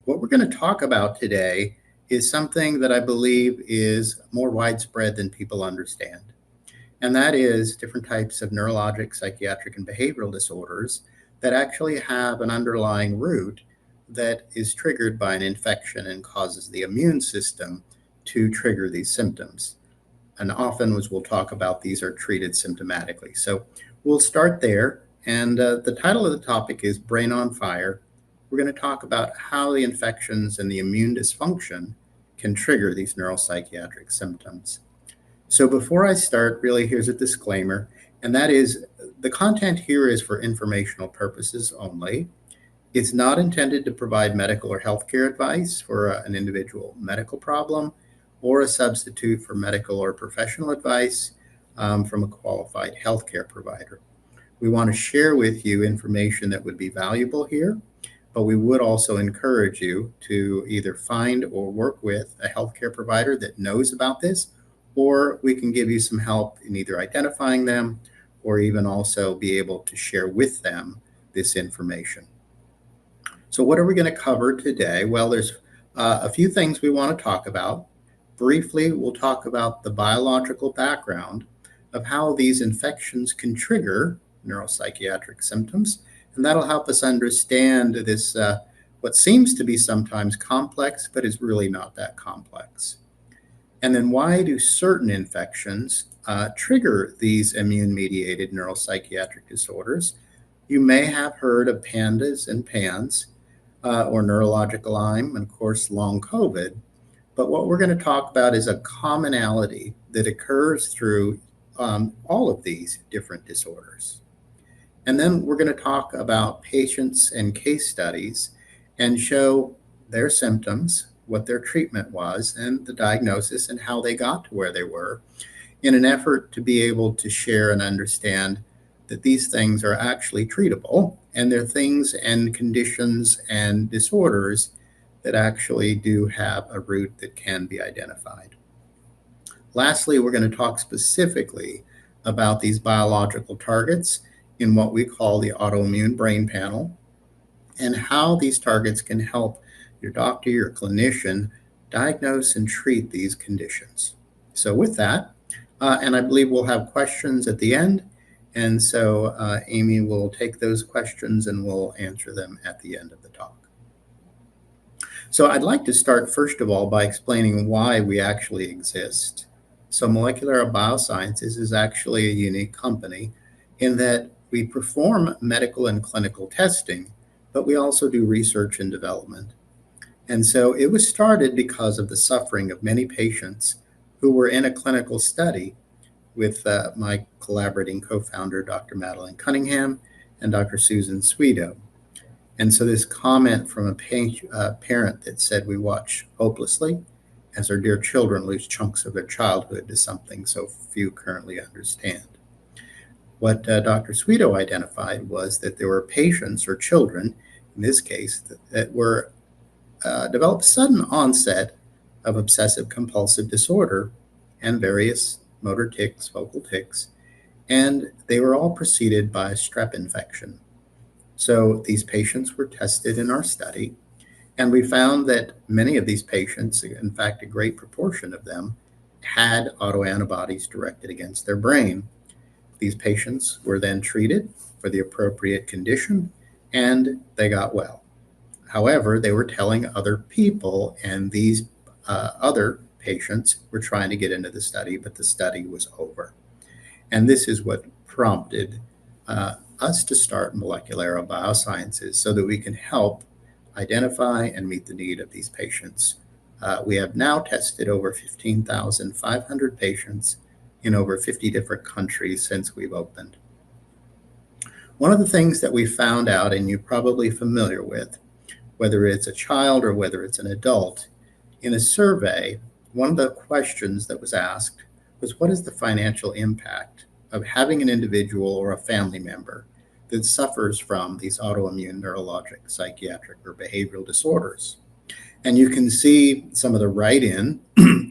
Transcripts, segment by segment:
What we're going to talk about today is something that I believe is more widespread than people understand. And that is different types of neurologic, psychiatric, and behavioral disorders that actually have an underlying root that is triggered by an infection and causes the immune system to trigger these symptoms. And often, as we'll talk about, these are treated symptomatically. So we'll start there. And the title of the topic is Brain on Fire. We're going to talk about how the infections and the immune dysfunction can trigger these neuropsychiatric symptoms. So before I start, really, here's a disclaimer, and that is the content here is for informational purposes only. It's not intended to provide medical or healthcare advice for an individual medical problem or a substitute for medical or professional advice from a qualified healthcare provider. We want to share with you information that would be valuable here, but we would also encourage you to either find or work with a healthcare provider that knows about this, or we can give you some help in either identifying them or even also be able to share with them this information. So what are we going to cover today? Well, there's a few things we want to talk about. Briefly, we'll talk about the biological background of how these infections can trigger neuropsychiatric symptoms, and that'll help us understand this, what seems to be sometimes complex, but is really not that complex. And then why do certain infections trigger these immune-mediated neuropsychiatric disorders? You may have heard of PANDAS and PANS, or neurologic Lyme, and of course, long COVID. But what we're going to talk about is a commonality that occurs through all of these different disorders. And then we're going to talk about patients and case studies and show their symptoms, what their treatment was, and the diagnosis, and how they got to where they were, in an effort to be able to share and understand that these things are actually treatable, and they're things and conditions and disorders that actually do have a root that can be identified. Lastly, we're going to talk specifically about these biological targets in what we call the Autoimmune Brain Panel, and how these targets can help your doctor, your clinician, diagnose and treat these conditions. So with that, and I believe we'll have questions at the end, and so Amy will take those questions and we'll answer them at the end of the talk. So I'd like to start, first of all, by explaining why we actually exist. So Moleculera Biosciences is actually a unique company in that we perform medical and clinical testing, but we also do research and development. And so it was started because of the suffering of many patients who were in a clinical study with my collaborating co-founder, Dr. Madeline Cunningham, and Dr. Susan Sweeto. And so this comment from a parent that said we watch hopelessly as our dear children lose chunks of their childhood is something so few currently understand. What Dr. Sweeto identified was that there were patients or children, in this case, that were developed sudden onset of obsessive compulsive disorder and various motor tics, vocal tics, and they were all preceded by a strep infection. So these patients were tested in our study, and we found that many of these patients, in fact, a great proportion of them, had autoantibodies directed against their brain. These patients were then treated for the appropriate condition, and they got well. However, they were telling other people, and these other patients were trying to get into the study, but the study was over. And this is what prompted us to start Moleculera Biosciences so that we can help identify and meet the need of these patients. We have now tested over 15,500 patients in over 50 different countries since we've opened. One of the things that we found out, and you're probably familiar with, whether it's a child or whether it's an adult, in a survey, one of the questions that was asked was, what is the financial impact of having an individual or a family member that suffers from these autoimmune neurologic, psychiatric, or behavioral disorders? And you can see some of the write-in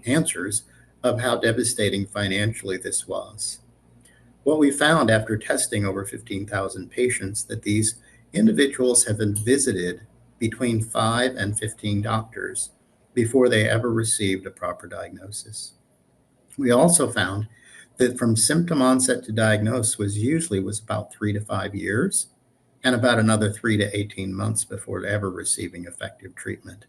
answers of how devastating financially this was. What we found after testing over 15,000 patients, that these individuals have been visited between 5 and 15 doctors before they ever received a proper diagnosis. We also found that from symptom onset to diagnosis was about 3 to 5 years, and about another 3 to 18 months before ever receiving effective treatment.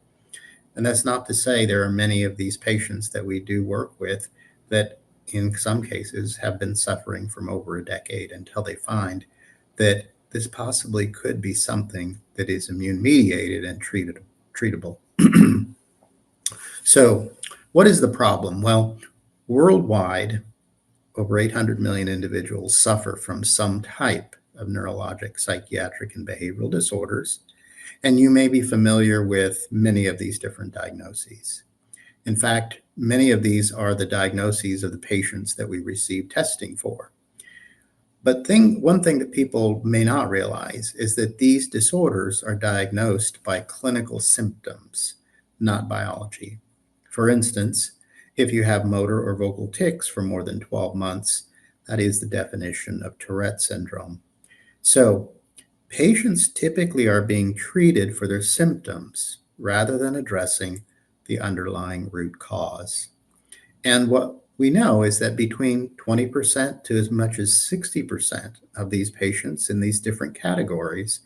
And that's not to say there are many of these patients that we do work with that in some cases have been suffering from over a decade until they find that this possibly could be something that is immune mediated and treatable. So what is the problem? Well, worldwide, over 800 million individuals suffer from some type of neurologic, psychiatric, and behavioral disorders. And you may be familiar with many of these different diagnoses. In fact, many of these are the diagnoses of the patients that we receive testing for. But one thing that people may not realize is that these disorders are diagnosed by clinical symptoms, not biology. For instance, if you have motor or vocal tics for more than 12 months, that is the definition of Tourette syndrome. So patients typically are being treated for their symptoms rather than addressing the underlying root cause. And what we know is that between 20% to as much as 60% of these patients in these different categories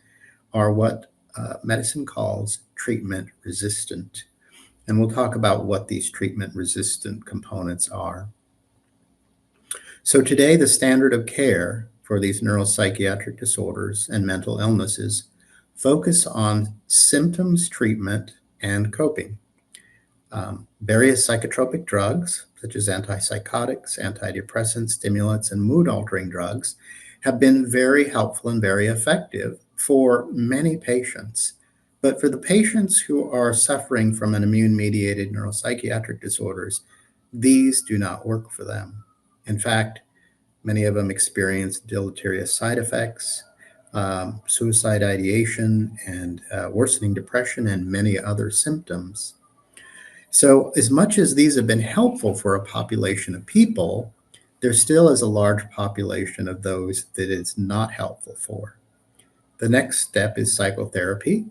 are what medicine calls treatment resistant. And we'll talk about what these treatment resistant components are. So today, the standard of care for these neuropsychiatric disorders and mental illnesses focus on symptoms, treatment, and coping. Various psychotropic drugs, such as antipsychotics, antidepressants, stimulants, and mood-altering drugs, have been very helpful and very effective for many patients. But for the patients who are suffering from an immune-mediated neuropsychiatric disorders, these do not work for them. In fact, many of them experience deleterious side effects, suicide ideation, and worsening depression, and many other symptoms. So as much as these have been helpful for a population of people, there still is a large population of those that it's not helpful for. The next step is psychotherapy.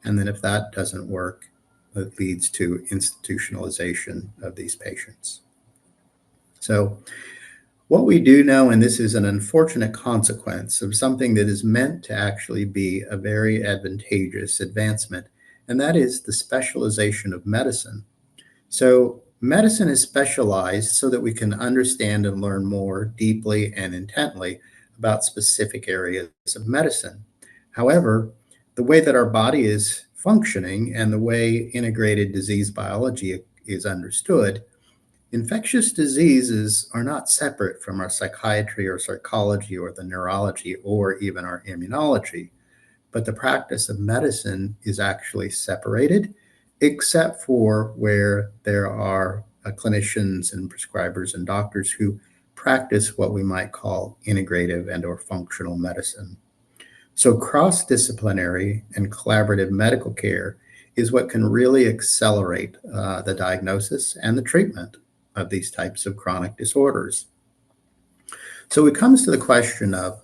And then if that doesn't work, it leads to institutionalization of these patients. So what we do know, and this is an unfortunate consequence of something that is meant to actually be a very advantageous advancement, and that is the specialization of medicine. So medicine is specialized so that we can understand and learn more deeply and intently about specific areas of medicine. However, the way that our body is functioning and the way integrated disease biology is understood, infectious diseases are not separate from our psychiatry or psychology or the neurology or even our immunology, but the practice of medicine is actually separated, except for where there are clinicians and prescribers and doctors who practice what we might call integrative and or functional medicine. So cross-disciplinary and collaborative medical care is what can really accelerate the diagnosis and the treatment of these types of chronic disorders. So it comes to the question of,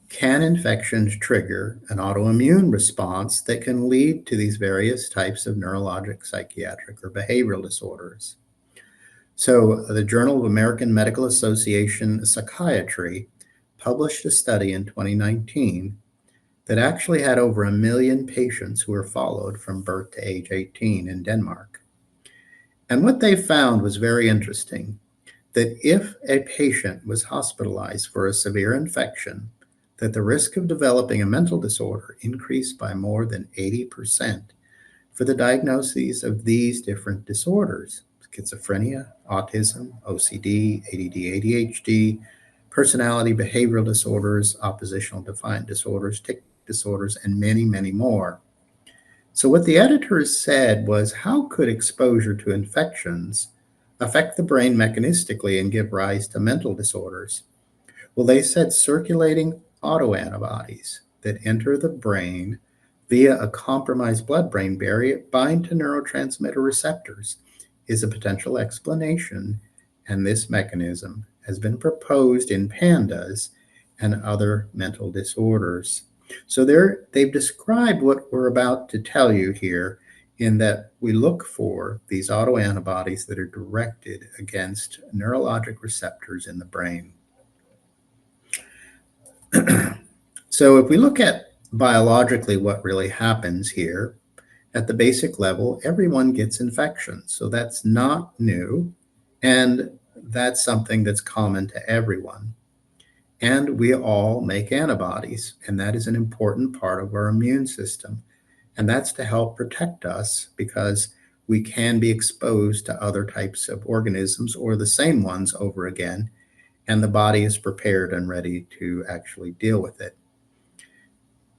can infections trigger an autoimmune response that can lead to these various types of neurologic, psychiatric, or behavioral disorders? So the Journal of American Medical Association Psychiatry published a study in 2019 that actually had over 1 million patients who were followed from birth to age 18 in Denmark. And what they found was very interesting, that if a patient was hospitalized for a severe infection, that the risk of developing a mental disorder increased by more than 80% for the diagnoses of these different disorders: schizophrenia, autism, OCD, ADD, ADHD, personality behavioral disorders, oppositional defiant disorders, tic disorders, and many, many more. So what the editors said was, how could exposure to infections affect the brain mechanistically and give rise to mental disorders? Well, they said circulating autoantibodies that enter the brain via a compromised blood-brain barrier bind to neurotransmitter receptors is a potential explanation, and this mechanism has been proposed in PANDAS and other mental disorders. So they've described what we're about to tell you here, in that we look for these autoantibodies that are directed against neurologic receptors in the brain. So if we look at biologically what really happens here, at the basic level, everyone gets infections. So that's not new, and that's something that's common to everyone. And we all make antibodies, and that is an important part of our immune system. And that's to help protect us, because we can be exposed to other types of organisms or the same ones over again, and the body is prepared and ready to actually deal with it.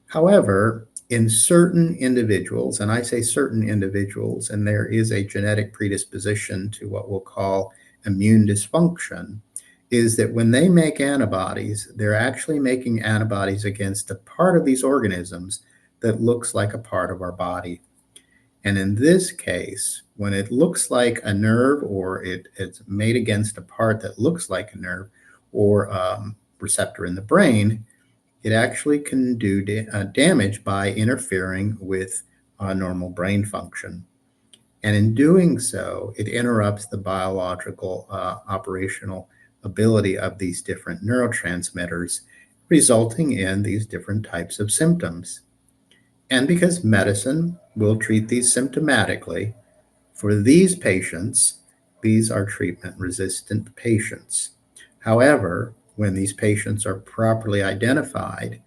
However, in certain individuals, and I say certain individuals, and there is a genetic predisposition to what we'll call immune dysfunction, is that when they make antibodies, they're actually making antibodies against a part of these organisms that looks like a part of our body. And in this case, when it looks like a nerve, or it's made against a part that looks like a nerve or receptor in the brain, it actually can do damage by interfering with normal brain function. And in doing so, it interrupts the biological operational ability of these different neurotransmitters, resulting in these different types of symptoms. And because medicine will treat these symptomatically, for these patients, these are treatment-resistant patients. However, when these patients are properly identified,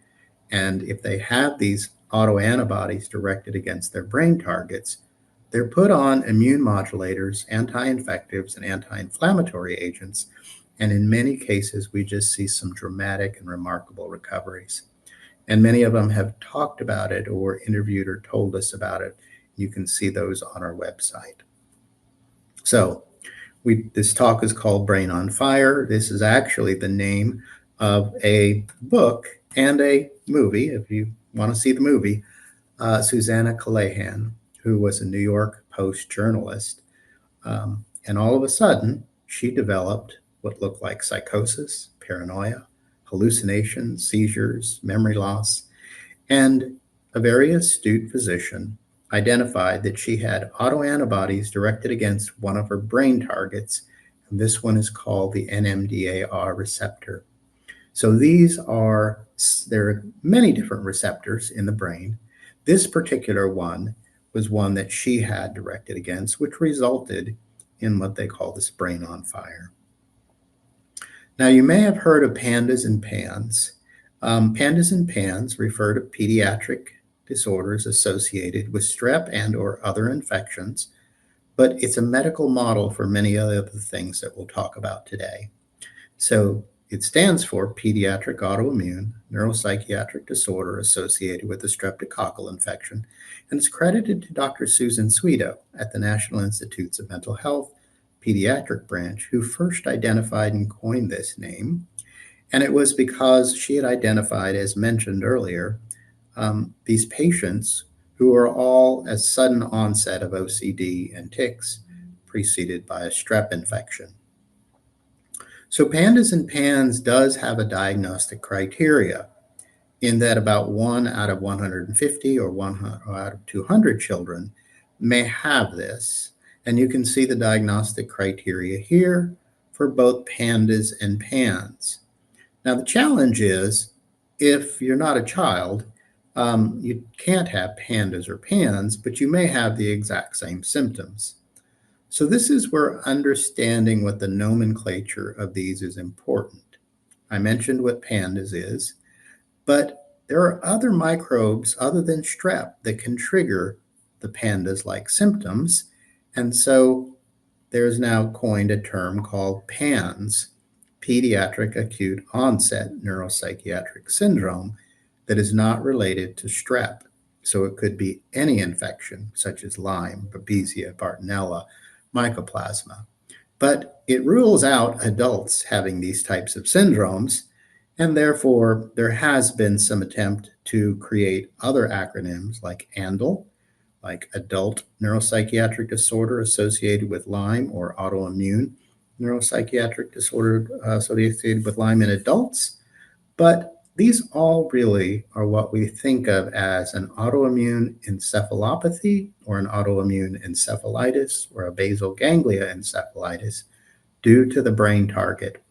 and if they have these autoantibodies directed against their brain targets, they're put on immune modulators, anti-infectives, and anti-inflammatory agents. And in many cases, we just see some dramatic and remarkable recoveries. And many of them have talked about it or interviewed or told us about it. You can see those on our website. So this talk is called Brain on Fire. This is actually the name of a book and a movie, if you want to see the movie. Susannah Cahalan, who was a New York Post journalist. And all of a sudden, she developed what looked like psychosis, paranoia, hallucinations, seizures, memory loss. And a very astute physician identified that she had autoantibodies directed against one of her brain targets. And this one is called the NMDAR receptor. So there are many different receptors in the brain. This particular one was one that she had directed against, which resulted in what they call this brain on fire. Now, you may have heard of PANDAS and PANS. PANDAS and PANS refer to pediatric disorders associated with strep and or other infections, but it's a medical model for many other things that we'll talk about today. So it stands for Pediatric Autoimmune Neuropsychiatric Disorder Associated with a Streptococcal Infection, and it's credited to Dr. Susan Sweeto at the National Institutes of Mental Health Pediatric Branch, who first identified and coined this name. And it was because she had identified, as mentioned earlier, these patients who are all at sudden onset of OCD and tics, preceded by a strep infection. So PANDAS and PANS does have a diagnostic criteria, in that about 1 out of 150 or 1 out of 200 children may have this. And you can see the diagnostic criteria here for both PANDAS and PANS. Now, the challenge is, if you're not a child, you can't have PANDAS or PANS, but you may have the exact same symptoms. So this is where understanding what the nomenclature of these is important. I mentioned what PANDAS is, but there are other microbes other than strep that can trigger the PANDAS-like symptoms. And so there's now coined a term called PANS, Pediatric Acute Onset Neuropsychiatric Syndrome, that is not related to strep. So it could be any infection, such as Lyme, Babesia, Bartonella, mycoplasma. But it rules out adults having these types of syndromes, and therefore there has been some attempt to create other acronyms like ANDL, like Adult Neuropsychiatric Disorder Associated with Lyme, or Autoimmune Neuropsychiatric Disorder Associated with Lyme in adults. But These all really are what we think of as an autoimmune encephalopathy or an autoimmune encephalitis or a basal ganglia encephalitis due to the brain target.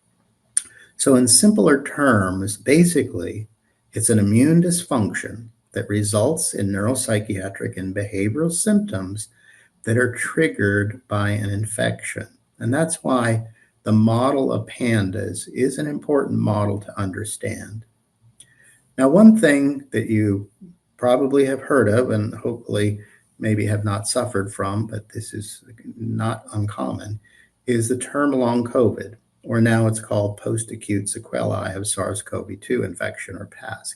So, in simpler terms, basically, it's an immune dysfunction that results in neuropsychiatric and behavioral symptoms that are triggered by an infection. And that's why the model of PANDAS is an important model to understand. Now, one thing that you probably have heard of and hopefully maybe have not suffered from, but this is not uncommon, is the term long COVID, or now it's called post-acute sequelae of SARS-CoV-2 infection or PASC.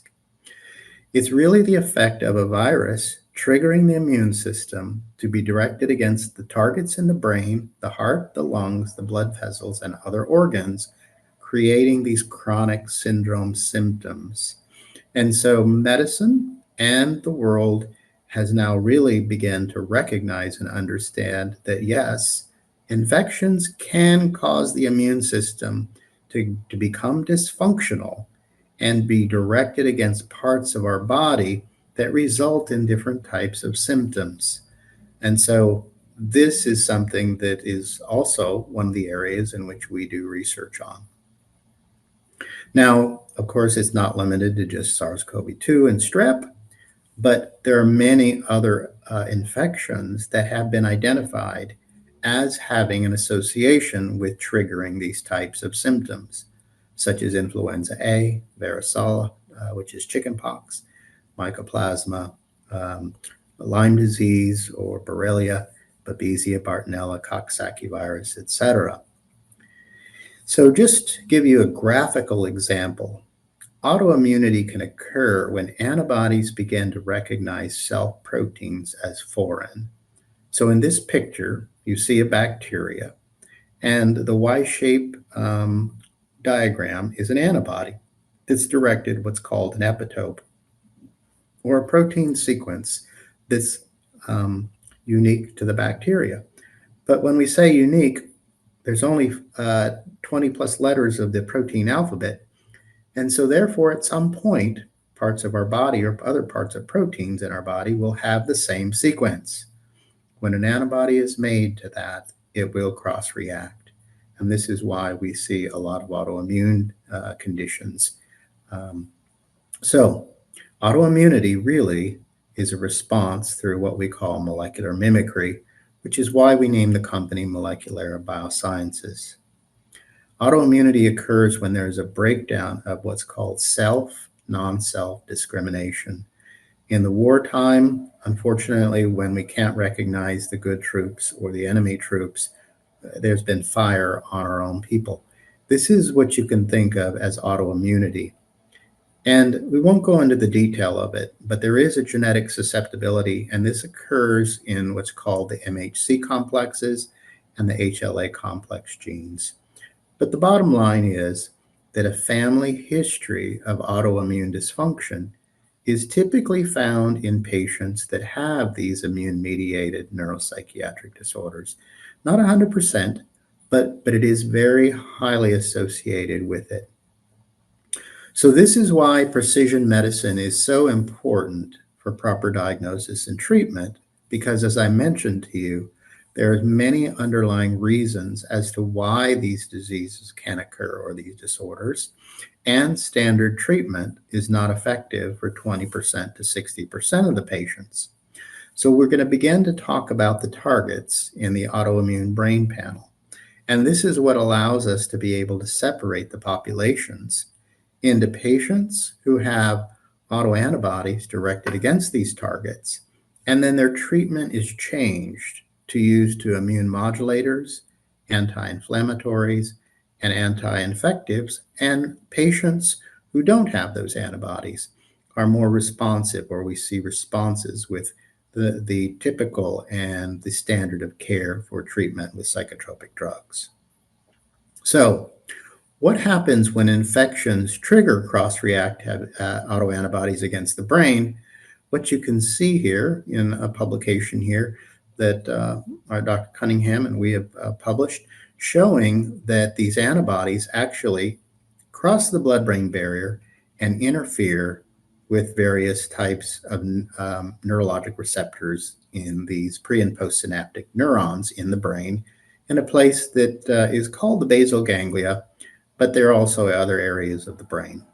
It's really the effect of a virus triggering the immune system to be directed against the targets in the brain, the heart, the lungs, the blood vessels, and other organs, creating these chronic syndrome symptoms. And so medicine and the world has now really begun to recognize and understand that yes, infections can cause the immune system to become dysfunctional and be directed against parts of our body that result in different types of symptoms. And so this is something that is also one of the areas in which we do research on. Now, of course, it's not limited to just SARS-CoV-2 and strep, but there are many other infections that have been identified as having an association with triggering these types of symptoms, such as influenza A, varicella, which is chickenpox, mycoplasma, Lyme disease or Borrelia, Babesia, Bartonella, Coxsackie virus, etc. So just to give you a graphical example, autoimmunity can occur when antibodies begin to recognize self-proteins as foreign. So in this picture, you see a bacteria, and the Y-shaped diagram is an antibody that's directed what's called an epitope, or a protein sequence that's unique to the bacteria. But when we say unique, there's only 20 plus letters of the protein alphabet. And so therefore, at some point, parts of our body or other parts of proteins in our body will have the same sequence. When an antibody is made to that, it will cross-react. And this is why we see a lot of autoimmune conditions. So autoimmunity really is a response through what we call molecular mimicry, which is why we named the company Moleculera Biosciences. Autoimmunity occurs when there is a breakdown of what's called self, non-self discrimination. In the wartime, unfortunately, when we can't recognize the good troops or the enemy troops, there's been fire on our own people. This is what you can think of as autoimmunity. And we won't go into the detail of it, but there is a genetic susceptibility, and this occurs in what's called the MHC complexes and the HLA complex genes. But the bottom line is that a family history of autoimmune dysfunction is typically found in patients that have these immune-mediated neuropsychiatric disorders. Not 100%, but it is very highly associated with it. So this is why precision medicine is so important for proper diagnosis and treatment, because as I mentioned to you, there are many underlying reasons as to why these diseases can occur or these disorders, and standard treatment is not effective for 20% to 60% of the patients. So we're going to begin to talk about the targets in the autoimmune brain panel. And this is what allows us to be able to separate the populations into patients who have autoantibodies directed against these targets, and then their treatment is changed to use to immune modulators, anti-inflammatories, and anti-infectives, and patients who don't have those antibodies are more responsive, or we see responses with the typical and the standard of care for treatment with psychotropic drugs. So, what happens when infections trigger cross-reactive autoantibodies against the brain? What you can see here in a publication here that our Dr. Cunningham and we have published, showing that these antibodies actually cross the blood-brain barrier and interfere with various types of neurologic receptors in these pre and postsynaptic neurons in the brain in a place that is called the basal ganglia, but there are also other areas of the brain.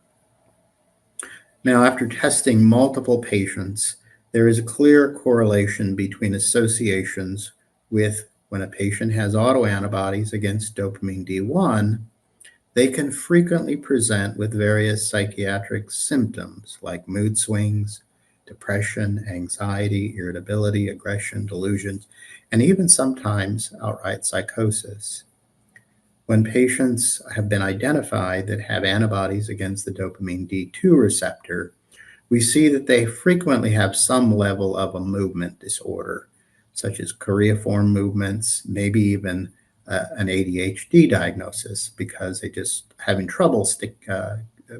Now, after testing multiple patients, there is a clear correlation between associations with when a patient has autoantibodies against dopamine D1, they can frequently present with various psychiatric symptoms like mood swings, depression, anxiety, irritability, aggression, delusions, and even sometimes outright psychosis. When patients have been identified that have antibodies against the dopamine D2 receptor, we see that they frequently have some level of a movement disorder, such as choreiform movements, maybe even an ADHD diagnosis because they're just having trouble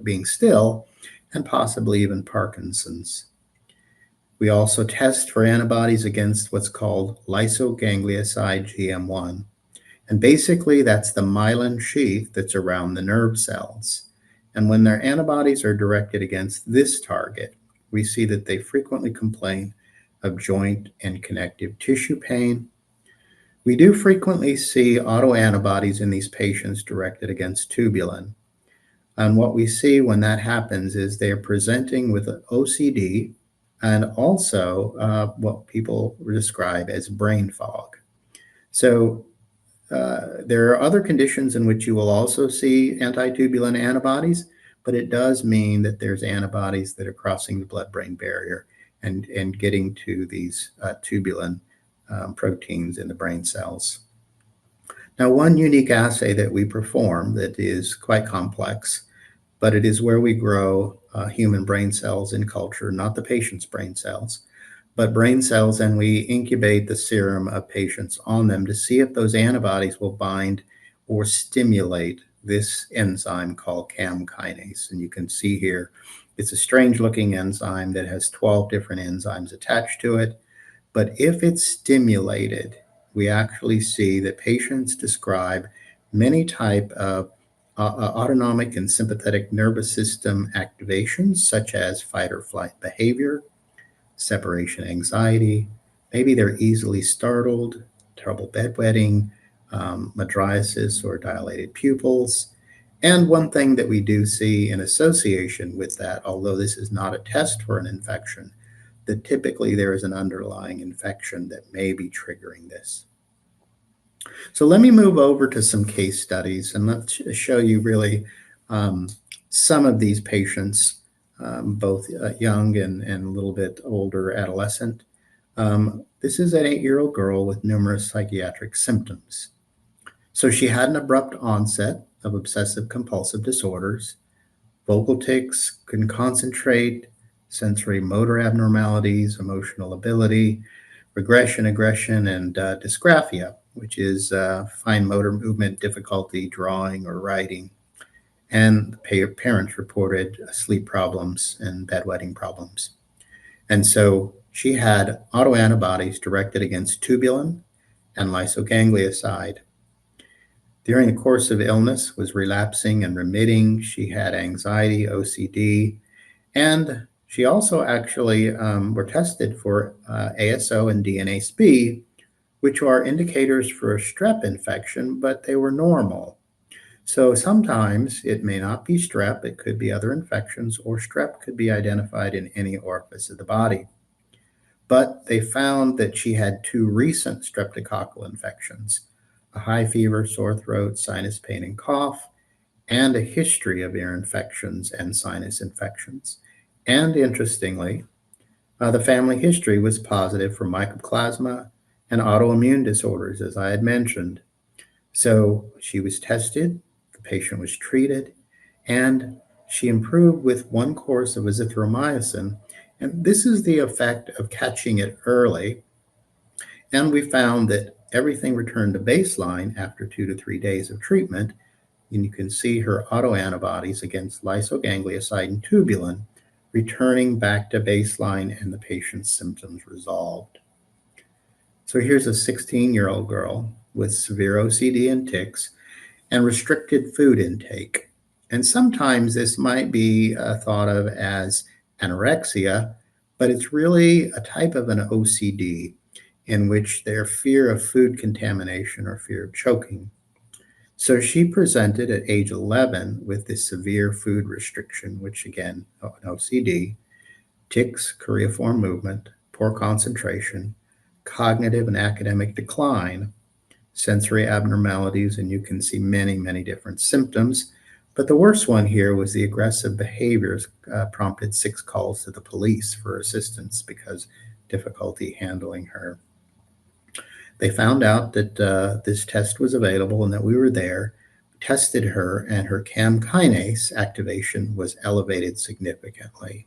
being still, and possibly even Parkinson's. We also test for antibodies against what's called lysoganglioside GM1. And basically, that's the myelin sheath that's around the nerve cells. And when their antibodies are directed against this target, we see that they frequently complain of joint and connective tissue pain. We do frequently see autoantibodies in these patients directed against tubulin. And what we see when that happens is they are presenting with an OCD and also what people describe as brain fog. So there are other conditions in which you will also see antitubulin antibodies, but it does mean that there's antibodies that are crossing the blood-brain barrier and getting to these tubulin proteins in the brain cells. Now, one unique assay that we perform that is quite complex, but it is where we grow human brain cells in culture, not the patient's brain cells, but brain cells, and we incubate the serum of patients on them to see if those antibodies will bind or stimulate this enzyme called CAM kinase. And you can see here, it's a strange looking enzyme that has 12 different enzymes attached to it. But if it's stimulated, we actually see that patients describe many type of autonomic and sympathetic nervous system activations, such as fight or flight behavior, separation anxiety. Maybe they're easily startled, trouble bedwetting, mydriasis or dilated pupils. And one thing that we do see in association with that, although this is not a test for an infection, that typically there is an underlying infection that may be triggering this. So let me move over to some case studies and let's show you really some of these patients, both young and a little bit older adolescent. This is an 8-year-old girl with numerous psychiatric symptoms. So she had an abrupt onset of obsessive compulsive disorders, vocal tics, couldn't concentrate, sensory motor abnormalities, emotional ability, regression, aggression, and dysgraphia, which is fine motor movement difficulty, drawing or writing. And the parents reported sleep problems and bedwetting problems. And so she had autoantibodies directed against tubulin and lysoganglioside. During the course of illness, was relapsing and remitting. She had anxiety, OCD, and she also actually were tested for ASO and DNASB, which are indicators for a strep infection, but they were normal. So sometimes it may not be strep, it could be other infections, or strep could be identified in any orifice of the body. But they found that she had 2 recent streptococcal infections, a high fever, sore throat, sinus pain, and cough, and a history of ear infections and sinus infections. And interestingly, the family history was positive for mycoplasma and autoimmune disorders, as I had mentioned. So she was tested, the patient was treated, and she improved with 1 course of azithromycin. And this is the effect of catching it early. And we found that everything returned to baseline after 2 to 3 days of treatment. And you can see her autoantibodies against lysoganglioside and tubulin returning back to baseline and the patient's symptoms resolved. So here's a 16-year-old girl with severe OCD and tics and restricted food intake. And sometimes this might be thought of as anorexia, but it's really a type of an OCD in which their fear of food contamination or fear of choking. So she presented at age 11 with this severe food restriction, which again, an OCD, tics, choreiform movement, poor concentration, cognitive and academic decline, sensory abnormalities, and you can see many, many different symptoms. But the worst one here was the aggressive behaviors prompted 6 calls to the police for assistance because difficulty handling her. They found out that this test was available and that we were there, tested her, and her CAM kinase activation was elevated significantly.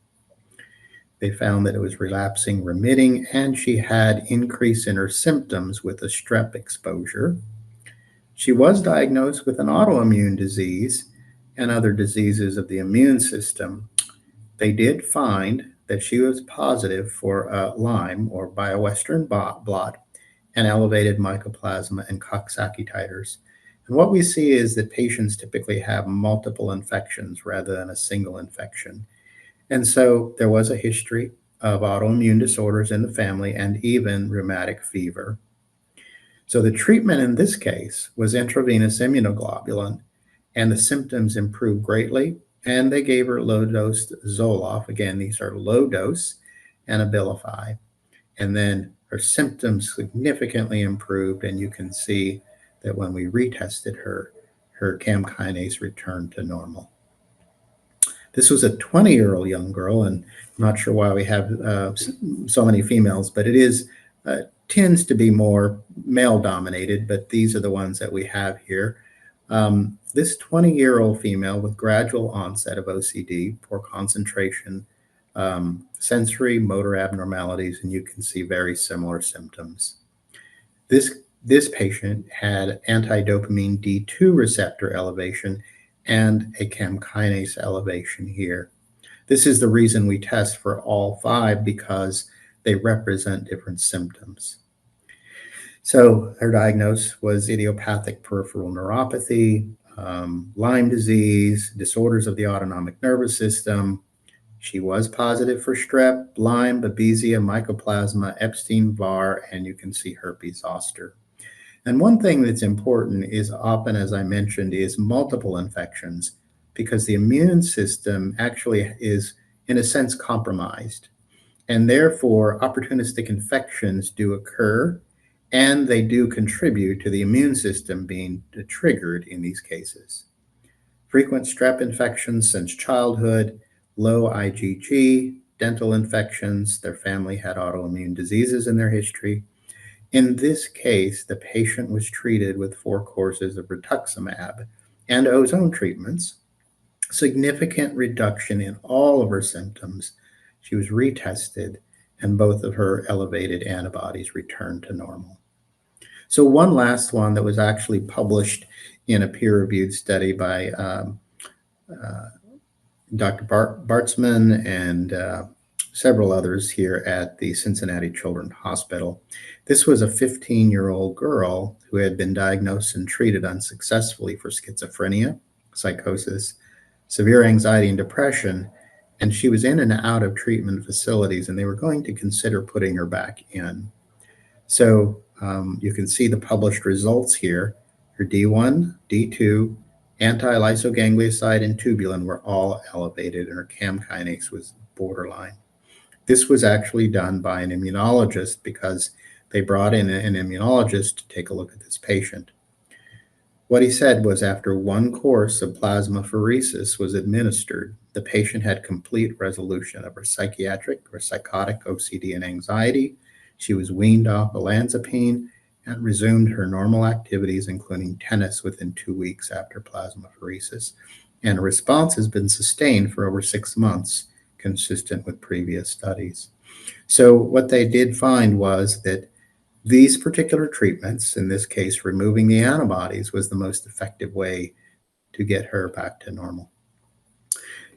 They found that it was relapsing, remitting, and she had increase in her symptoms with a strep exposure. She was diagnosed with an autoimmune disease and other diseases of the immune system. They did find that she was positive for Lyme or Bio-Western blot and elevated mycoplasma and Coxsackie titers. And what we see is that patients typically have multiple infections rather than a single infection. And so there was a history of autoimmune disorders in the family and even rheumatic fever. So the treatment in this case was intravenous immunoglobulin, and the symptoms improved greatly. And they gave her low-dose Zoloft. Again, these are low dose and Abilify. And then her symptoms significantly improved, and you can see that when we retested her, her CAM kinase returned to normal. This was a 20-year-old young girl, and I'm not sure why we have so many females, but it is tends to be more male-dominated, but these are the ones that we have here. This 20-year-old female with gradual onset of OCD, poor concentration, sensory motor abnormalities, and you can see very similar symptoms. This patient had anti-dopamine D2 receptor elevation and a CAM kinase elevation here. This is the reason we test for all 5 because they represent different symptoms. So her diagnosis was idiopathic peripheral neuropathy, Lyme disease, disorders of the autonomic nervous system. She was positive for strep, Lyme, Babesia, mycoplasma, Epstein-Barr, and you can see herpes zoster. And one thing that's important is often, as I mentioned, is multiple infections because the immune system actually is, in a sense, compromised. And therefore, opportunistic infections do occur, and they do contribute to the immune system being triggered in these cases. Frequent strep infections since childhood, low IgG, dental infections, their family had autoimmune diseases in their history. In this case, the patient was treated with 4 courses of rituximab and ozone treatments, significant reduction in all of her symptoms. She was retested, and both of her elevated antibodies returned to normal. So one last one that was actually published in a peer-reviewed study by Dr. Bartzman and several others here at the Cincinnati Children's Hospital. This was a 15-year-old girl who had been diagnosed and treated unsuccessfully for schizophrenia, psychosis, severe anxiety and depression, and she was in and out of treatment facilities, and they were going to consider putting her back in. So you can see the published results here. Her D1, D2, anti-lysoganglioside, and tubulin were all elevated, and her CAM kinase was borderline. This was actually done by an immunologist because they brought in an immunologist to take a look at this patient. What he said was after 1 course of plasmapheresis was administered, the patient had complete resolution of her psychiatric or psychotic OCD and anxiety. She was weaned off olanzapine and resumed her normal activities, including tennis, within 2 weeks after plasmapheresis. And a response has been sustained for over 6 months, consistent with previous studies. So what they did find was that these particular treatments, in this case, removing the antibodies, was the most effective way to get her back to normal.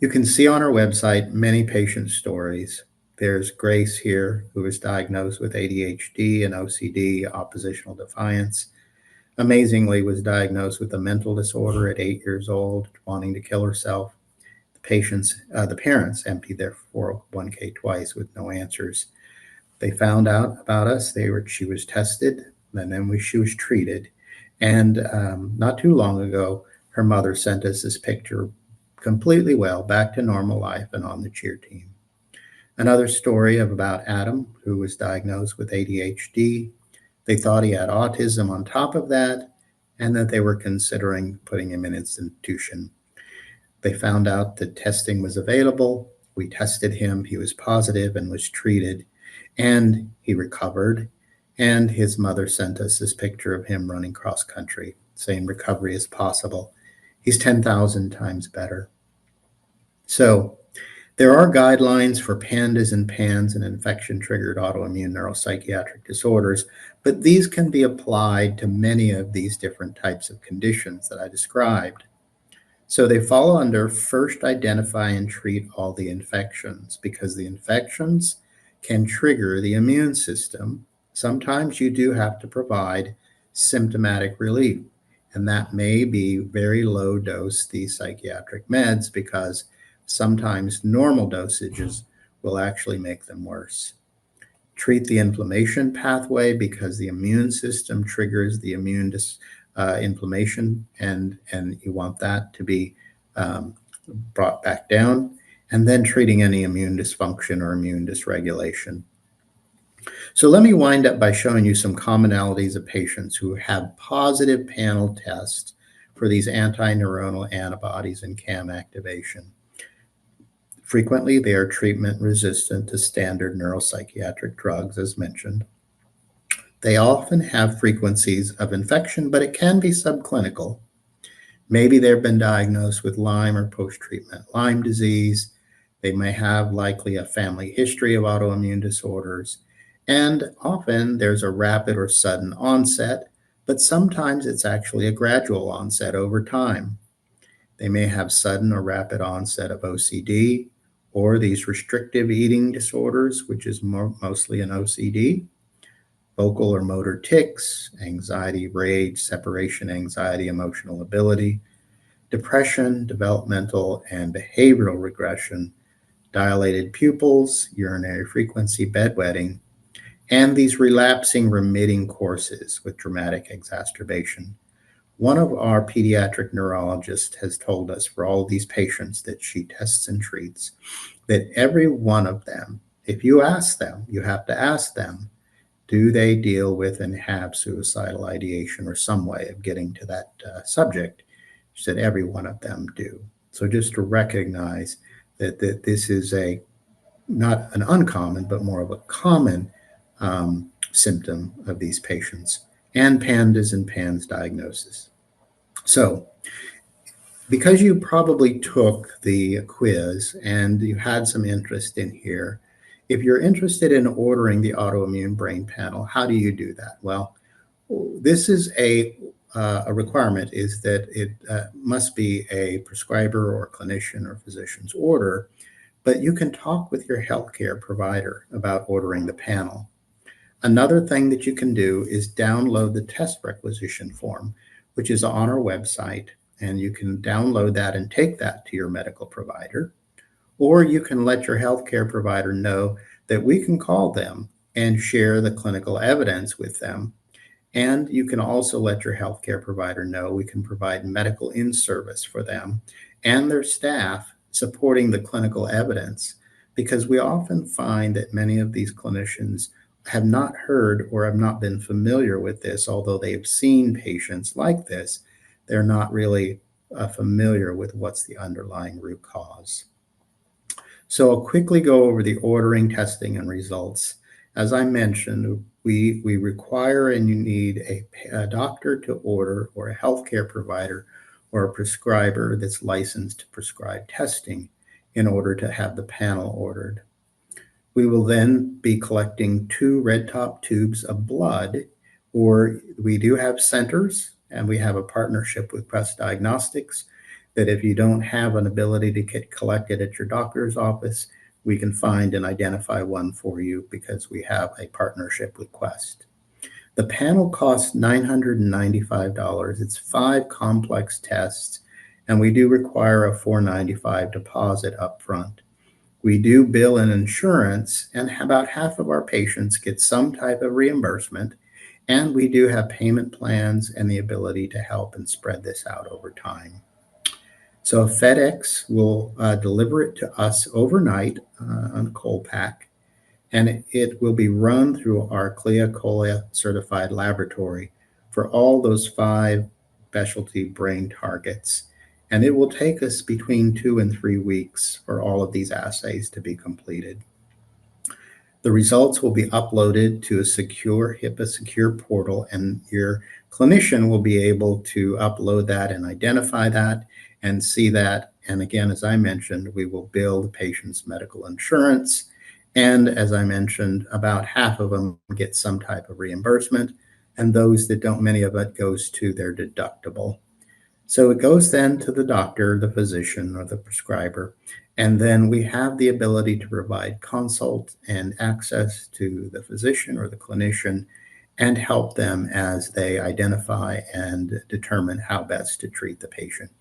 You can see on our website many patient stories. There's Grace here, who was diagnosed with ADHD and OCD, oppositional defiance. amazingly was diagnosed with a mental disorder at 8 years old, wanting to kill herself. The parents emptied their 401k twice with no answers. They found out about us. She was tested, and then she was treated. And not too long ago, her mother sent us this picture, completely well, back to normal life and on the cheer team. Another story about Adam, who was diagnosed with ADHD. They thought he had autism on top of that, and that they were considering putting him in an institution. They found out that testing was available. We tested him. He was positive and was treated, and he recovered. And his mother sent us this picture of him running cross country, saying recovery is possible. He's 10,000 times better. So there are guidelines for PANDAS and PANS and infection-triggered autoimmune neuropsychiatric disorders, but these can be applied to many of these different types of conditions that I described. So they fall under first identify and treat all the infections, because the infections can trigger the immune system. Sometimes you do have to provide symptomatic relief, and that may be very low dose these psychiatric meds, because sometimes normal dosages will actually make them worse. Treat the inflammation pathway, because the immune system triggers the inflammation, and you want that to be brought back down, and then treating any immune dysfunction or immune dysregulation. So let me wind up by showing you some commonalities of patients who have positive panel tests for these anti-neuronal antibodies and CAM activation. Frequently, they are treatment resistant to standard neuropsychiatric drugs, as mentioned. They often have frequencies of infection, but it can be subclinical. Maybe they've been diagnosed with Lyme or post-treatment Lyme disease. They may have likely a family history of autoimmune disorders. And often there's a rapid or sudden onset, but sometimes it's actually a gradual onset over time. They may have sudden or rapid onset of OCD, or these restrictive eating disorders, which is mostly an OCD, vocal or motor tics, anxiety, rage, separation anxiety, emotional ability, depression, developmental and behavioral regression, dilated pupils, urinary frequency, bedwetting, and these relapsing remitting courses with dramatic exacerbation. One of our pediatric neurologists has told us for all of these patients that she tests and treats, that every one of them, if you ask them, you have to ask them, do they deal with and have suicidal ideation or some way of getting to that subject? She said every one of them do. So just to recognize that this is not an uncommon, but more of a common symptom of these patients, and PANDAS and PANS diagnosis. So because you probably took the quiz and you had some interest in here, if you're interested in ordering the Autoimmune Brain Panel, how do you do that? Well, this is a requirement, is that it must be a prescriber or clinician or physician's order, but you can talk with your healthcare provider about ordering the panel. Another thing that you can do is download the test requisition form, which is on our website, and you can download that and take that to your medical provider. Or you can let your healthcare provider know that we can call them and share the clinical evidence with them. And you can also let your healthcare provider know we can provide medical in-service for them and their staff supporting the clinical evidence, because we often find that many of these clinicians have not heard or have not been familiar with this, although they've seen patients like this. They're not really familiar with what's the underlying root cause. So I'll quickly go over the ordering, testing, and results. As I mentioned, we require and you need a doctor to order, or a healthcare provider or a prescriber that's licensed to prescribe testing in order to have the panel ordered. We will then be collecting 2 red top tubes of blood, or we do have centers, and we have a partnership with Quest Diagnostics, that if you don't have an ability to get collected at your doctor's office, we can find and identify one for you, because we have a partnership with Quest. The panel costs $995. It's 5 complex tests, and we do require a $495 deposit up front. We do bill in insurance, and about half of our patients get some type of reimbursement, and we do have payment plans and the ability to help and spread this out over time. So FedEx will deliver it to us overnight on a cold pack, and it will be run through our CLIA certified laboratory for all those 5 specialty brain targets. And it will take us between 2 and 3 weeks for all of these assays to be completed. The results will be uploaded to a secure, HIPAA secure portal, and your clinician will be able to upload that and identify that and see that. And again, as I mentioned, we will bill the patient's medical insurance. And as I mentioned, about half of them get some type of reimbursement, and those that don't, many of it goes to their deductible. So it goes then to the doctor, the physician, or the prescriber, and then we have the ability to provide consult and access to the physician or the clinician and help them as they identify and determine how best to treat the patient.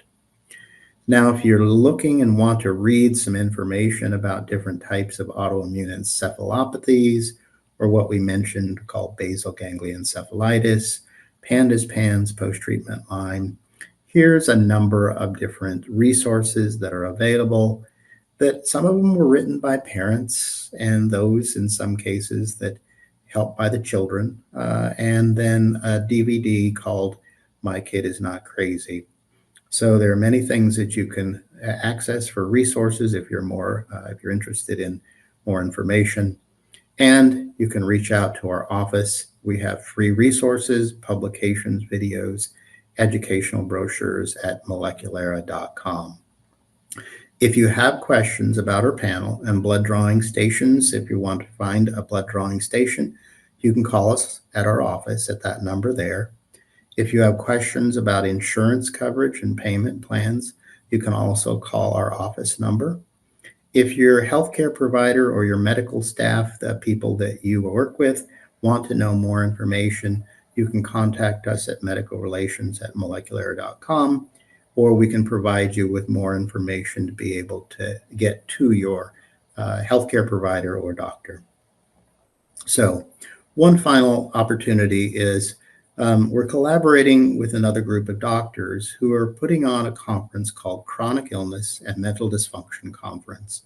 Now, if you're looking and want to read some information about different types of autoimmune encephalopathies, or what we mentioned called basal ganglion encephalitis, PANDAS, PANS, post-treatment Lyme, here's a number of different resources that are available, that some of them were written by parents, and those in some cases that helped by the children, and then a DVD called My Kid Is Not Crazy. So there are many things that you can access for resources if you're interested in more information. And you can reach out to our office. We have free resources, publications, videos, educational brochures at moleculera.com. If you have questions about our panel and blood drawing stations, if you want to find a blood drawing station, you can call us at our office at that number there. If you have questions about insurance coverage and payment plans, you can also call our office number. If your healthcare provider or your medical staff, the people that you work with, want to know more information, you can contact us at medicalrelations@moleculera.com, or we can provide you with more information to be able to get to your healthcare provider or doctor. So one final opportunity is we're collaborating with another group of doctors who are putting on a conference called Chronic Illness and Mental Dysfunction Conference.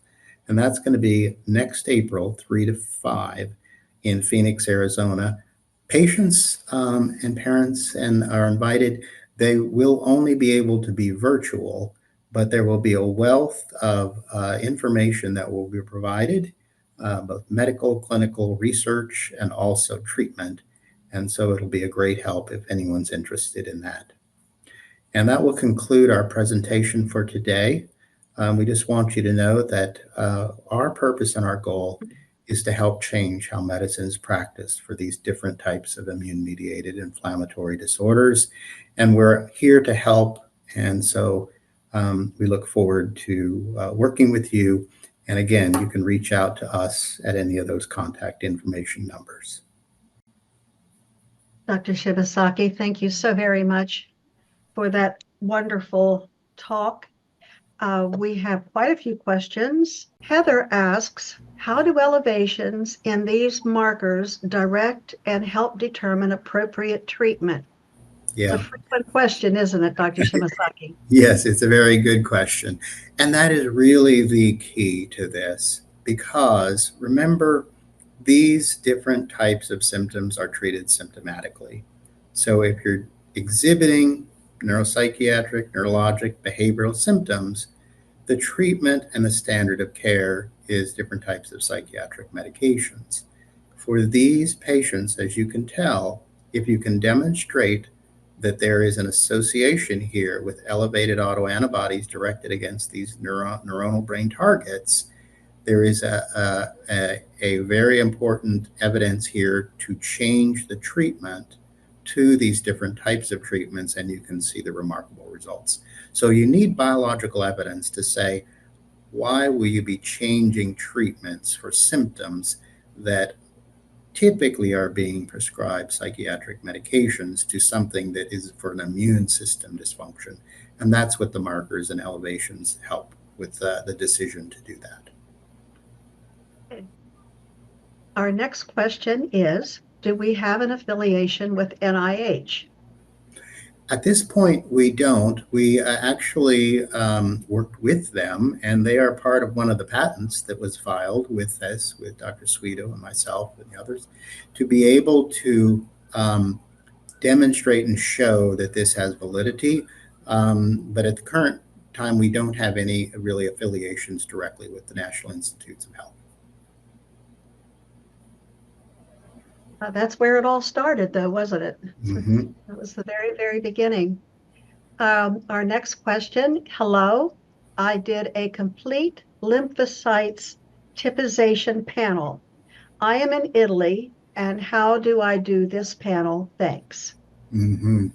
And that's going to be next April, 3 to 5 in Phoenix, Arizona. Patients and parents are invited. They will only be able to be virtual, but there will be a wealth of information that will be provided, both medical, clinical research, and also treatment. And so it'll be a great help if anyone's interested in that. And that will conclude our presentation for today. We just want you to know that our purpose and our goal is to help change how medicine is practiced for these different types of immune-mediated inflammatory disorders. And we're here to help. And so we look forward to working with you. And again, you can reach out to us at any of those contact information numbers. Dr. Shimasaki, thank you so very much for that wonderful talk. We have quite a few questions. Heather asks, how do elevations in these markers direct and help determine appropriate treatment? Yeah. It's a frequent question, isn't it, Dr. Shimasaki? Yes, it's a very good question. And that is really the key to this, because remember, these different types of symptoms are treated symptomatically. So if you're exhibiting neuropsychiatric, neurologic, behavioral symptoms, the treatment and the standard of care is different types of psychiatric medications. For these patients, as you can tell, if you can demonstrate that there is an association here with elevated autoantibodies directed against these neuronal brain targets, there is a very important evidence here to change the treatment to these different types of treatments, and you can see the remarkable results. So you need biological evidence to say, why will you be changing treatments for symptoms that typically are being prescribed psychiatric medications to something that is for an immune system dysfunction. And that's what the markers and elevations help with the decision to do that. Our next question is, do we have an affiliation with NIH? At this point, we don't. We actually worked with them, and they are part of one of the patents that was filed with us, with Dr. Sweeto and myself and the others, to be able to demonstrate and show that this has validity. But at the current time, we don't have any really affiliations directly with the National Institutes of Health. That's where it all started, though, wasn't it? Mm-hmm. That was the very, very beginning. Our next question. Hello, I did a complete lymphocytes typization panel. I am in Italy, and how do I do this panel? Thanks. Mm-hmm.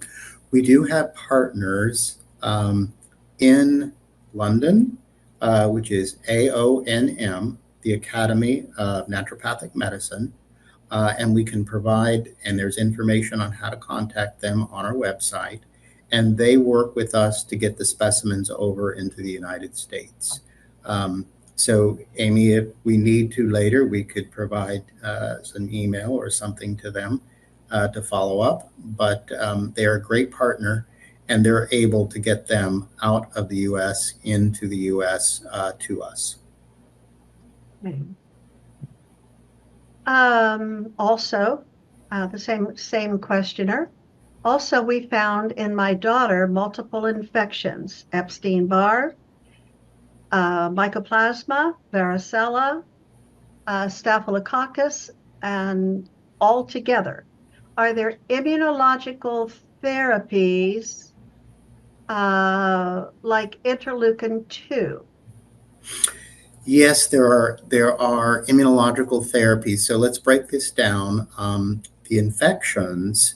We do have partners in London, which is AONM, the Academy of Naturopathic Medicine. And we can provide, and there's information on how to contact them on our website. And they work with us to get the specimens over into the United States. So, Amy, if we need to later, we could provide some email or something to them to follow up. But they're a great partner, and they're able to get them out of the U.S. into the U.S. To us. Okay. Also, the same questioner. Also, we found in my daughter multiple infections: Epstein-Barr, mycoplasma, varicella, staphylococcus, and all together. Are there immunological therapies like interleukin-2? Yes, there are immunological therapies. So let's break this down. The infections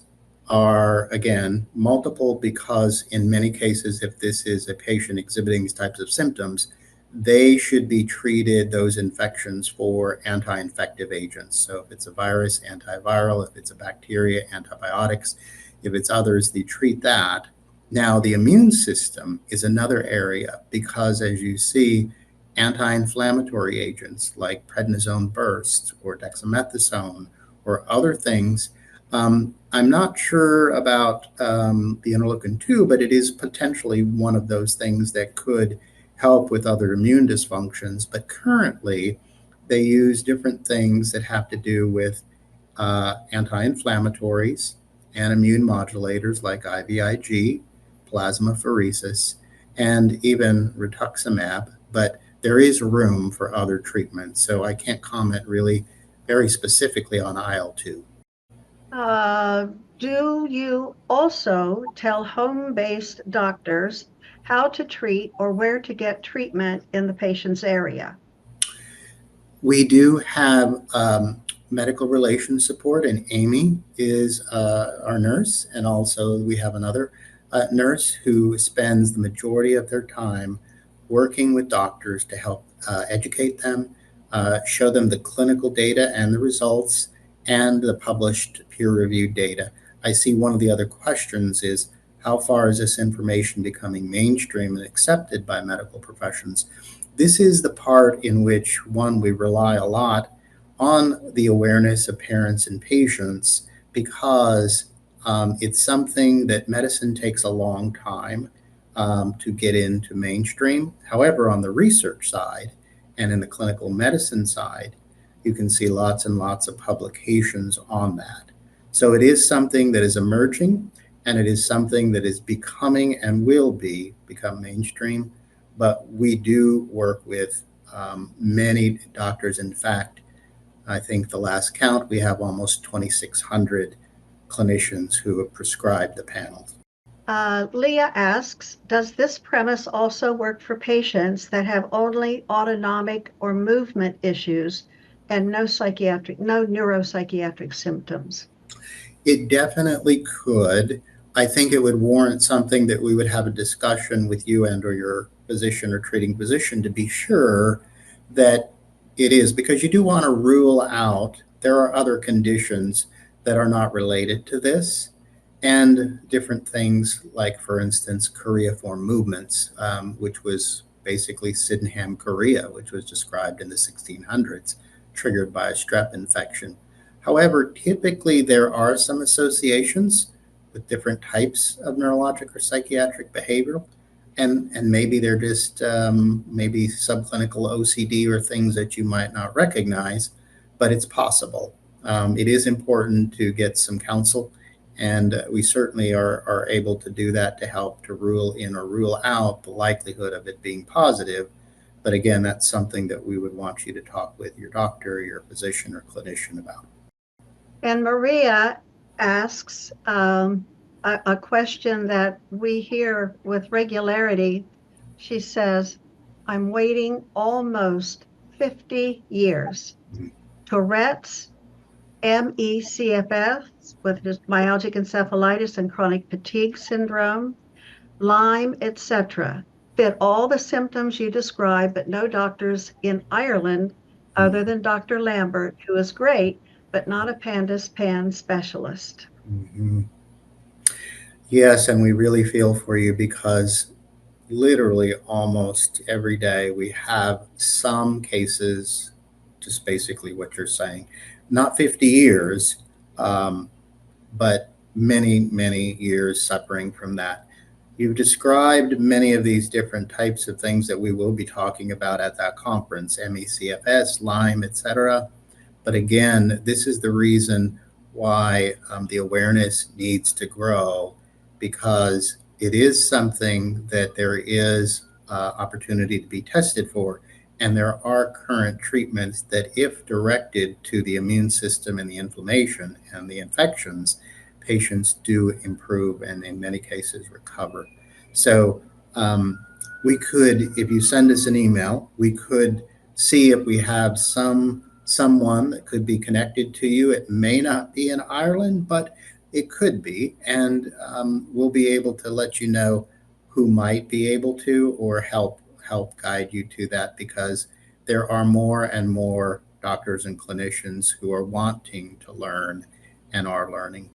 are, again, multiple because in many cases, if this is a patient exhibiting these types of symptoms, they should be treated, those infections, for anti-infective agents. So if it's a virus, antiviral; if it's a bacteria, antibiotics; if it's others, they treat that. Now, the immune system is another area because, as you see, anti-inflammatory agents like prednisone burst or dexamethasone or other things. I'm not sure about the interleukin-2, but it is potentially one of those things that could help with other immune dysfunctions. But currently, they use different things that have to do with anti-inflammatories and immune modulators like IVIG, plasmapheresis, and even rituximab. But there is room for other treatments, so I can't comment really very specifically on IL-2. Do you also tell home-based doctors how to treat or where to get treatment in the patient's area? We do have medical relations support, and Amy is our nurse, and also we have another nurse who spends the majority of their time working with doctors to help educate them, show them the clinical data and the results, and the published peer-reviewed data. I see one of the other questions is, how far is this information becoming mainstream and accepted by medical professions? This is the part in which, one, we rely a lot on the awareness of parents and patients because it's something that medicine takes a long time to get into mainstream. However, on the research side and in the clinical medicine side, you can see lots and lots of publications on that. So it is something that is emerging, and it is something that is becoming and will become mainstream. But we do work with many doctors. In fact, I think the last count, we have almost 2,600 clinicians who have prescribed the panel. Leah asks, does this premise also work for patients that have only autonomic or movement issues and no neuropsychiatric symptoms? It definitely could. I think it would warrant something that we would have a discussion with you and or your physician or treating physician to be sure that it is, because you do want to rule out there are other conditions that are not related to this, and different things like, for instance, choreiform movements, which was basically Sydenham chorea, which was described in the 1600s, triggered by a strep infection. However, typically there are some associations with different types of neurologic or psychiatric behavioral, and maybe they're just maybe subclinical OCD or things that you might not recognize, but it's possible. It is important to get some counsel, and we certainly are able to do that to help to rule in or rule out the likelihood of it being positive. But again, that's something that we would want you to talk with your doctor, your physician, or clinician about. And Maria asks a question that we hear with regularity. She says, I'm waiting almost 50 years. Tourette's, ME/CFS with myalgic encephalitis and chronic fatigue syndrome, Lyme, etc. Fit all the symptoms you described, but no doctors in Ireland other than Dr. Lambert, who is great, but not a PANDAS PAN specialist. Mm-hmm. Yes, and we really feel for you because literally almost every day we have some cases, just basically what you're saying, not 50 years, but many, many years suffering from that. You've described many of these different types of things that we will be talking about at that conference, ME/CFS, Lyme, etc. But again, this is the reason why the awareness needs to grow, because it is something that there is opportunity to be tested for. And there are current treatments that, if directed to the immune system and the inflammation and the infections, patients do improve and in many cases recover. So we could, if you send us an email, we could see if we have someone that could be connected to you. It may not be in Ireland, but it could be, and we'll be able to let you know who might be able to or help guide you to that, because there are more and more doctors and clinicians who are wanting to learn and are learning.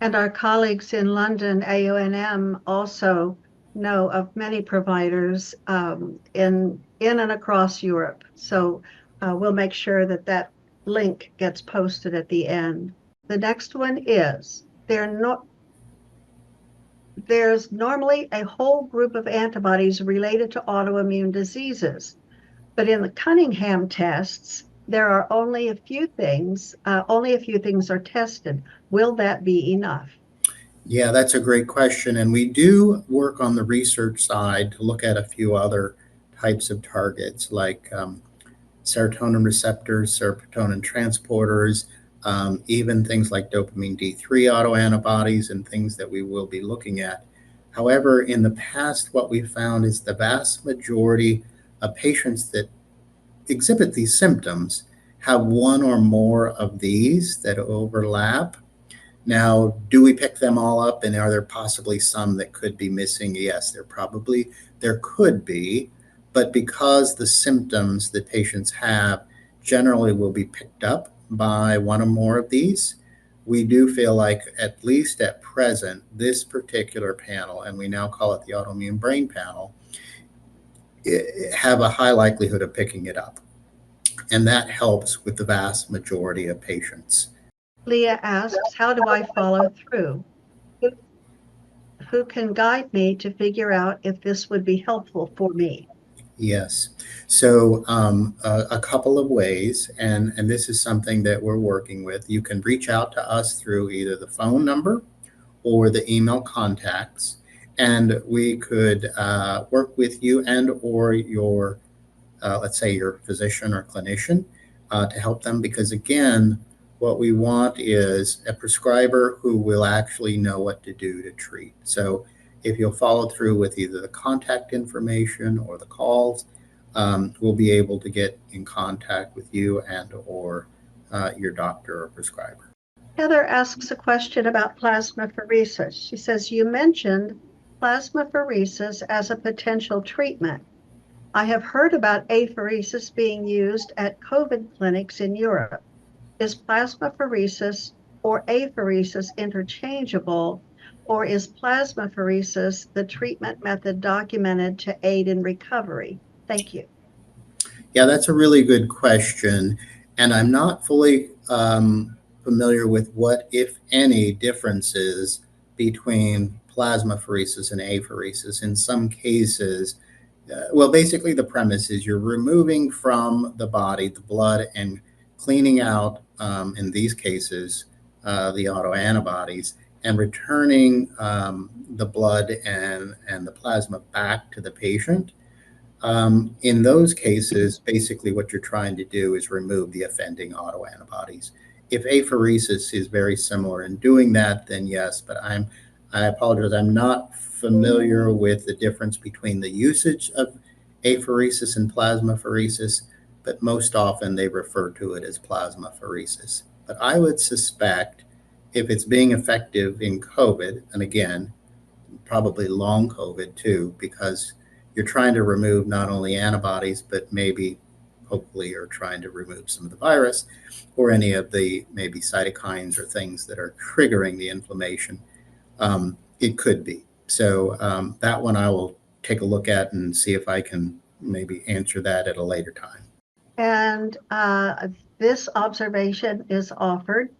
And our colleagues in London, AUNM, also know of many providers in and across Europe. So we'll make sure that that link gets posted at the end. The next one is, there's normally a whole group of antibodies related to autoimmune diseases, but in the Cunningham tests, there are only a few things are tested. Will that be enough? Yeah, that's a great question. And we do work on the research side to look at a few other types of targets like serotonin receptors, serotonin transporters, even things like dopamine D3 autoantibodies and things that we will be looking at. However, in the past, what we found is the vast majority of patients that exhibit these symptoms have one or more of these that overlap. Now, do we pick them all up, and are there possibly some that could be missing? Yes, there could be, but because the symptoms that patients have generally will be picked up by one or more of these, we do feel like, at least at present, this particular panel, and we now call it the Autoimmune Brain Panel, have a high likelihood of picking it up. And that helps with the vast majority of patients. Leah asks, how do I follow through? Who can guide me to figure out if this would be helpful for me? Yes. So a couple of ways, and this is something that we're working with. You can reach out to us through either the phone number or the email contacts, and we could work with you and or your, let's say, your physician or clinician to help them. Because again, what we want is a prescriber who will actually know what to do to treat. So if you'll follow through with either the contact information or the calls, we'll be able to get in contact with you and or your doctor or prescriber. Heather asks a question about plasmapheresis. She says, you mentioned plasmapheresis as a potential treatment. I have heard about apheresis being used at COVID clinics in Europe. Is plasmapheresis or apheresis interchangeable, or is plasmapheresis the treatment method documented to aid in recovery? Thank you. Yeah, that's a really good question. And I'm not fully familiar with what, if any, differences between plasmapheresis and apheresis. In some cases, well, basically, the premise is you're removing from the body the blood and cleaning out, in these cases, the autoantibodies and returning the blood and the plasma back to the patient. In those cases, basically what you're trying to do is remove the offending autoantibodies. If apheresis is very similar in doing that, then yes, but I apologize, I'm not familiar with the difference between the usage of apheresis and plasmapheresis, but most often they refer to it as plasmapheresis. But I would suspect if it's being effective in COVID, and again, probably long COVID too, because you're trying to remove not only antibodies, but maybe, hopefully, you're trying to remove some of the virus or any of the maybe cytokines or things that are triggering the inflammation. It could be. So that one I will take a look at and see if I can maybe answer that at a later time. And this observation is offered.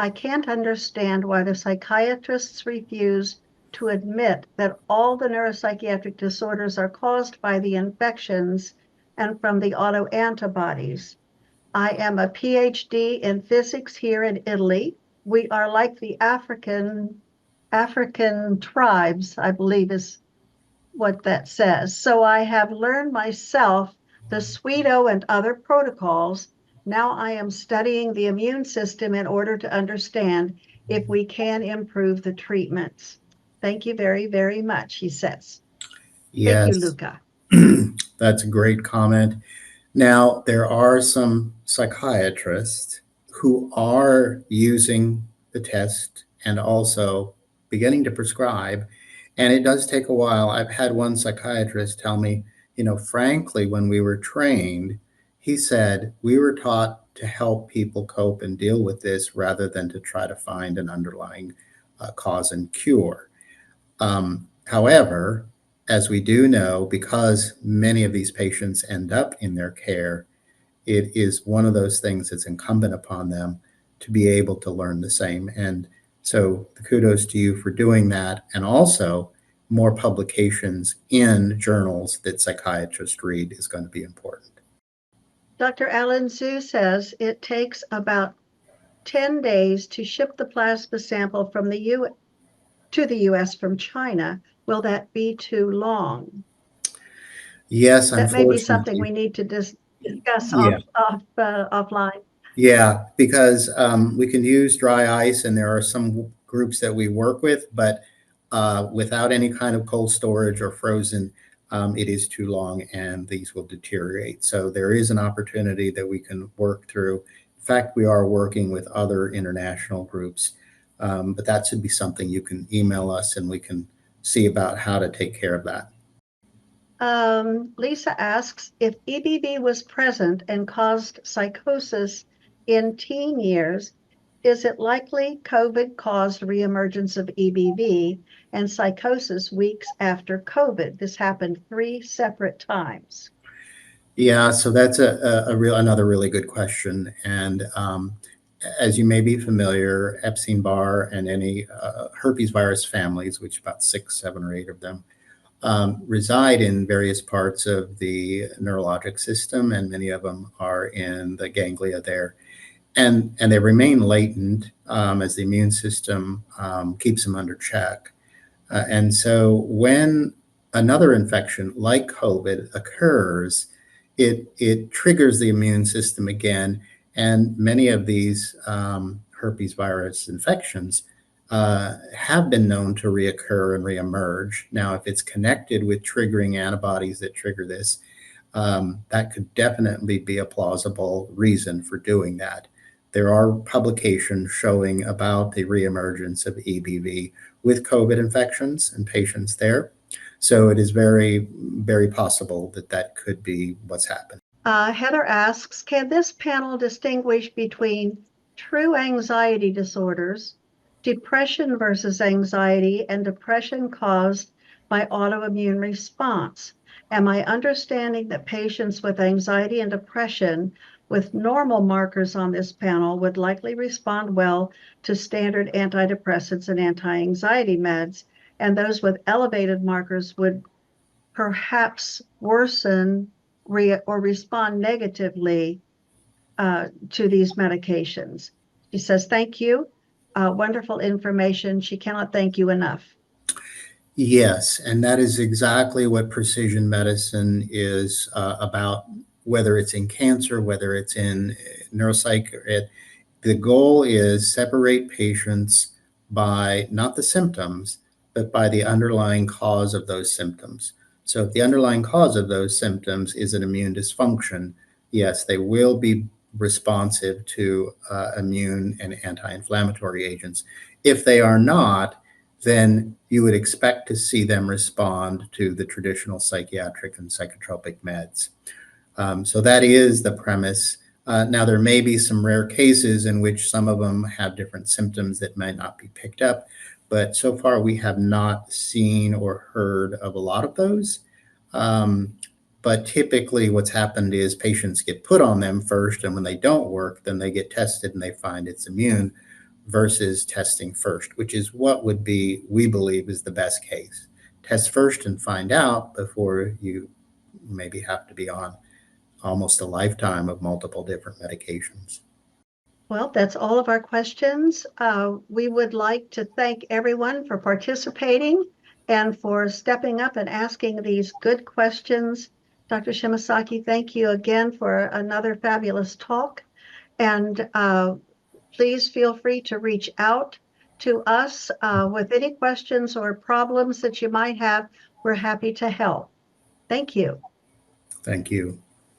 I can't understand why the psychiatrists refuse to admit that all the neuropsychiatric disorders are caused by the infections and from the autoantibodies. I am a PhD in physics here in Italy. We are like the African tribes, I believe is what that says. So I have learned myself the Swedo and other protocols. Now I am studying the immune system in order to understand if we can improve the treatments. Thank you very, very much, he says. Thank you, Yes, Luca. that's a great comment. Now, there are some psychiatrists who are using the test and also beginning to prescribe, and it does take a while. I've had one psychiatrist tell me, frankly, when we were trained, he said we were taught to help people cope and deal with this rather than to try to find an underlying cause and cure. However, as we do know, because many of these patients end up in their care, it is one of those things that's incumbent upon them to be able to learn the same. And so the kudos to you for doing that. And also, more publications in journals that psychiatrists read is going to be important. Dr. Alan Zhu says it takes about 10 days to ship the plasma sample from to the US from China. Will that be too long? Yes, That may be something unfortunately. we need to discuss Yeah. offline. Yeah, because we can use dry ice, and there are some groups that we work with, but without any kind of cold storage or frozen, it is too long and these will deteriorate. So there is an opportunity that we can work through. In fact, we are working with other international groups, but that should be something you can email us and we can see about how to take care of that. Lisa asks if EBV was present and caused psychosis in teen years, is it likely COVID caused reemergence of EBV and psychosis weeks after COVID? This happened 3 separate times. Yeah, so that's another really good question. And as you may be familiar, Epstein-Barr and any herpes virus families, which about 6, 7, or 8 of them, reside in various parts of the neurologic system, and many of them are in the ganglia there. And they remain latent as the immune system keeps them under check. And so when another infection like COVID occurs, it triggers the immune system again. And many of these herpes virus infections have been known to reoccur and reemerge. Now, if it's connected with triggering antibodies that trigger this, that could definitely be a plausible reason for doing that. There are publications showing about the reemergence of EBV with COVID infections in patients there. So it is very, very possible that that could be what's happened. Heather asks, can this panel distinguish between true anxiety disorders, depression versus anxiety, and depression caused by autoimmune response. Am I understanding that patients with anxiety and depression with normal markers on this panel would likely respond well to standard antidepressants and anti-anxiety meds, and those with elevated markers would perhaps worsen or respond negatively to these medications? She says, thank you. Wonderful information. She cannot thank you enough. Yes, and that is exactly what precision medicine is about, whether it's in cancer, whether it's in neuropsych. The goal is separate patients by not the symptoms, but by the underlying cause of those symptoms. So if the underlying cause of those symptoms is an immune dysfunction, yes, they will be responsive to immune and anti-inflammatory agents. If they are not, then you would expect to see them respond to the traditional psychiatric and psychotropic meds. So that is the premise. Now, there may be some rare cases in which some of them have different symptoms that might not be picked up, but so far we have not seen or heard of a lot of those. But typically what's happened is patients get put on them first, and when they don't work, then they get tested and they find it's immune versus testing first, which is what would be, we believe, is the best case. Test first and find out before you maybe have to be on almost a lifetime of multiple different medications. Well, that's all of our questions. We would like to thank everyone for participating and for stepping up and asking these good questions. Dr. Shimasaki, thank you again for another fabulous talk. And please feel free to reach out to us with any questions or problems that you might have. We're happy to help. Thank you. Thank you.